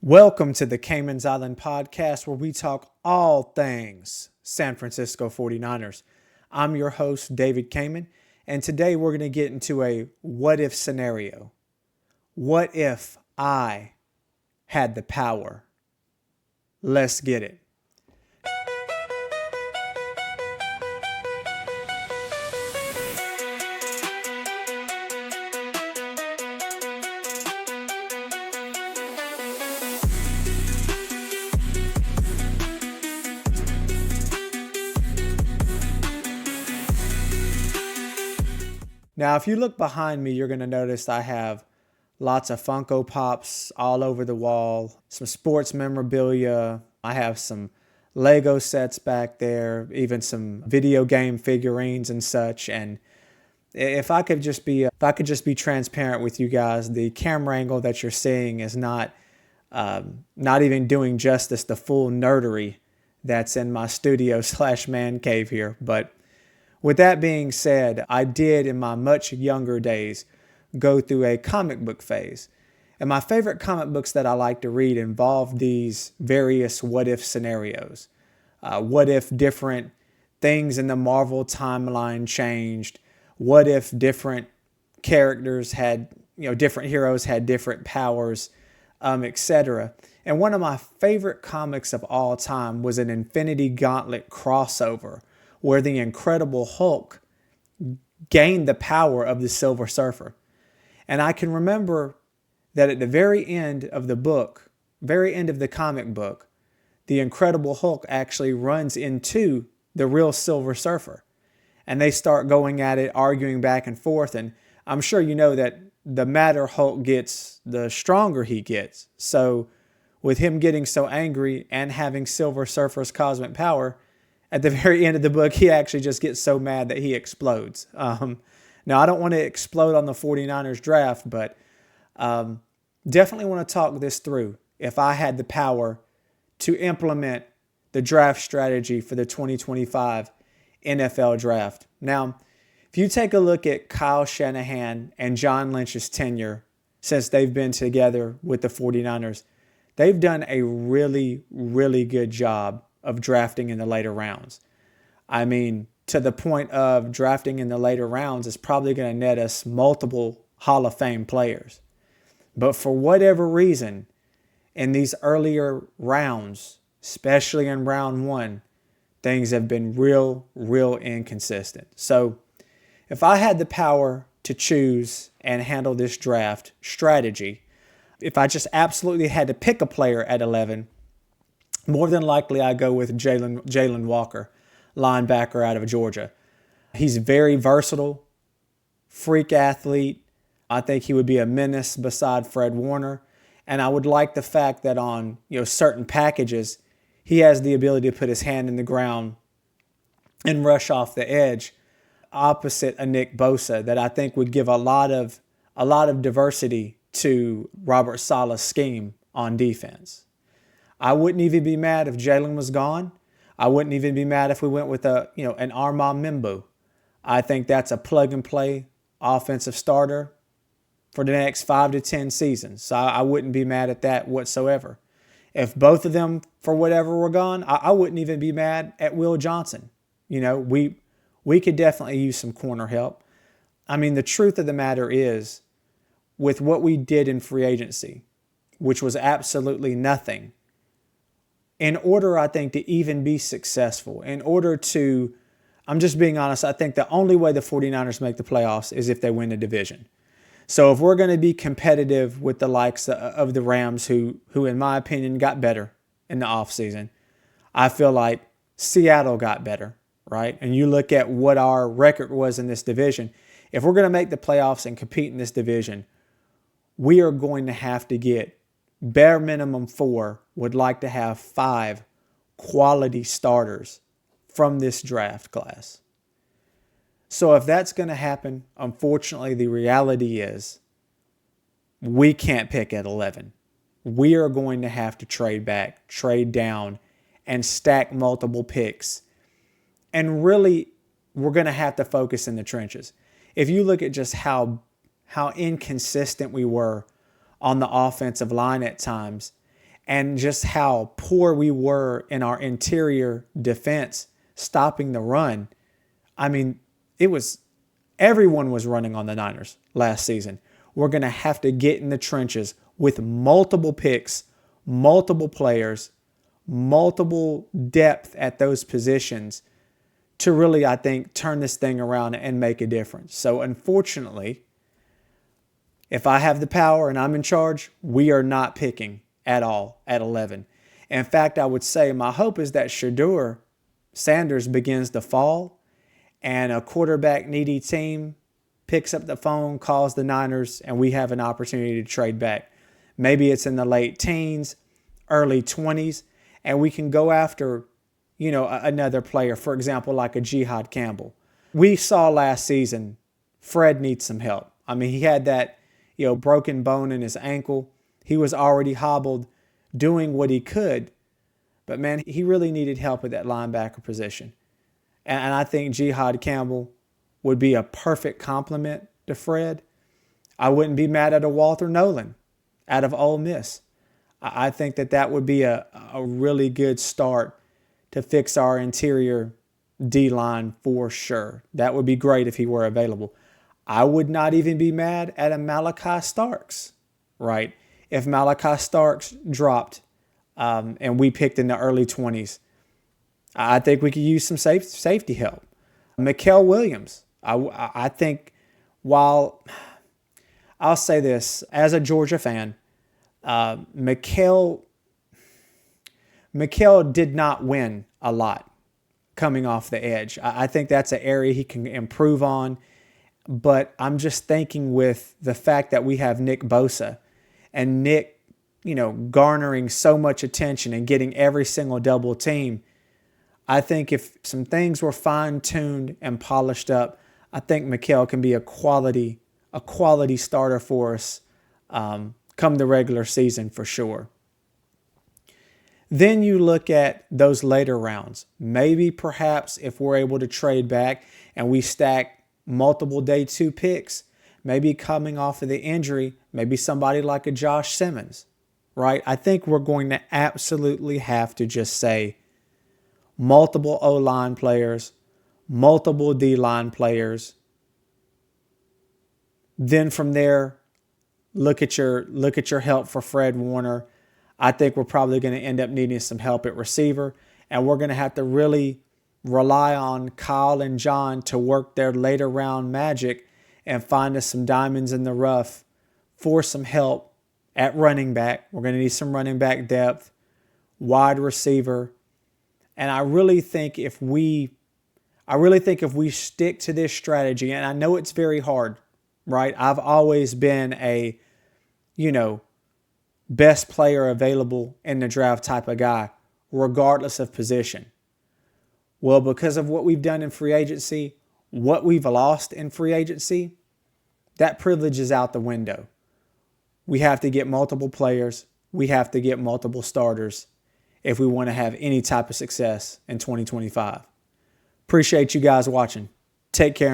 Welcome to the Cayman's Island podcast, where we talk all things San Francisco 49ers. I'm your host, David Cayman, and today we're going to get into a what if scenario. What if I had the power? Let's get it. Now, if you look behind me, you're going to notice I have lots of Funko Pops all over the wall, some sports memorabilia. I have some Lego sets back there, even some video game figurines and such. And if I could just be transparent with you guys, the camera angle that you're seeing is not even doing justice the full nerdery that's in my studio / man cave here. But with that being said, I did in my much younger days go through a comic book phase. And my favorite comic books that I like to read involve these various what if scenarios. What if different things in the Marvel timeline changed? What if different characters had, different heroes had different powers, etc. And one of my favorite comics of all time was an Infinity Gauntlet crossover, where the Incredible Hulk gained the power of the Silver Surfer. And I can remember that at the very end of the comic book, the Incredible Hulk actually runs into the real Silver Surfer. And they start going at it, arguing back and forth. And I'm sure you know that the madder Hulk gets, the stronger he gets. So with him getting so angry and having Silver Surfer's cosmic power, at the very end of the book, he actually just gets so mad that he explodes. Now, I don't want to explode on the 49ers draft, but definitely want to talk this through. If I had the power to implement the draft strategy for the 2025 NFL draft. Now, if you take a look at Kyle Shanahan and John Lynch's tenure since they've been together with the 49ers, they've done a really, really good job of drafting in the later rounds. I mean, to the point of drafting in the later rounds is probably going to net us multiple Hall of Fame players. But for whatever reason, in these earlier rounds, especially in round one, things have been real inconsistent. So if I had the power to choose and handle this draft strategy, if I just absolutely had to pick a player at 11, more than likely, I go with Jalen Walker, linebacker out of Georgia. He's very versatile, freak athlete. I think he would be a menace beside Fred Warner. And I would like the fact that on certain packages, he has the ability to put his hand in the ground and rush off the edge opposite a Nick Bosa that I think would give a lot of diversity to Robert Saleh's scheme on defense. I wouldn't even be mad if Jalen was gone. I wouldn't even be mad if we went with an Armand Mimbu. I think that's a plug-and-play offensive starter for the next 5 to 10 seasons. So I wouldn't be mad at that whatsoever. If both of them, for whatever, were gone, I wouldn't even be mad at Will Johnson. We could definitely use some corner help. I mean, the truth of the matter is, with what we did in free agency, which was absolutely nothing, in order, I think, to even be successful, I'm just being honest, I think the only way the 49ers make the playoffs is if they win the division. So if we're going to be competitive with the likes of the Rams, who in my opinion got better in the offseason, I feel like Seattle got better, right? And you look at what our record was in this division. If we're going to make the playoffs and compete in this division, we are going to have to get bare minimum 4, would like to have 5 quality starters from this draft class. So if that's going to happen, unfortunately, the reality is we can't pick at 11. We are going to have to trade back, trade down, and stack multiple picks. And really, we're going to have to focus in the trenches. If you look at just how inconsistent we were on the offensive line at times, and just how poor we were in our interior defense, stopping the run. I mean, everyone was running on the Niners last season. We're going to have to get in the trenches with multiple picks, multiple players, multiple depth at those positions to really, I think, turn this thing around and make a difference. So unfortunately, if I have the power and I'm in charge, we are not picking at all at 11. In fact, I would say my hope is that Shedeur Sanders begins to fall and a quarterback needy team picks up the phone, calls the Niners, and we have an opportunity to trade back. Maybe it's in the late teens, early 20s, and we can go after, another player, for example, like a Jihad Campbell. We saw last season, Fred needs some help. I mean, he had that, broken bone in his ankle. He was already hobbled, doing what he could. But, man, he really needed help at that linebacker position. And I think Jihad Campbell would be a perfect complement to Fred. I wouldn't be mad at a Walter Nolan out of Ole Miss. I think that would be a really good start to fix our interior D-line for sure. That would be great if he were available. I would not even be mad at a Malachi Starks, right? If Malachi Starks dropped and we picked in the early 20s, I think we could use some safety help. Mikael Williams, I think while I'll say this, as a Georgia fan, Mikael did not win a lot coming off the edge. I think that's an area he can improve on. But I'm just thinking with the fact that we have Nick Bosa and Nick, garnering so much attention and getting every single double team, I think if some things were fine-tuned and polished up, I think Mikael can be a quality starter for us come the regular season for sure. Then you look at those later rounds. Maybe perhaps if we're able to trade back and we stack multiple day 2 picks, maybe coming off of the injury, maybe somebody like a Josh Simmons, right? I think we're going to absolutely have to just say multiple O-line players, multiple D-line players. Then from there, look at your help for Fred Warner. I think we're probably going to end up needing some help at receiver, and we're going to have to really rely on Kyle and John to work their later round magic and find us some diamonds in the rough for some help at running back. We're going to need some running back depth, wide receiver. And I really think if we stick to this strategy, and I know it's very hard, right? I've always been a, best player available in the draft type of guy, regardless of position. Well, because of what we've done in free agency, what we've lost in free agency, that privilege is out the window. We have to get multiple players. We have to get multiple starters if we want to have any type of success in 2025. Appreciate you guys watching. Take care.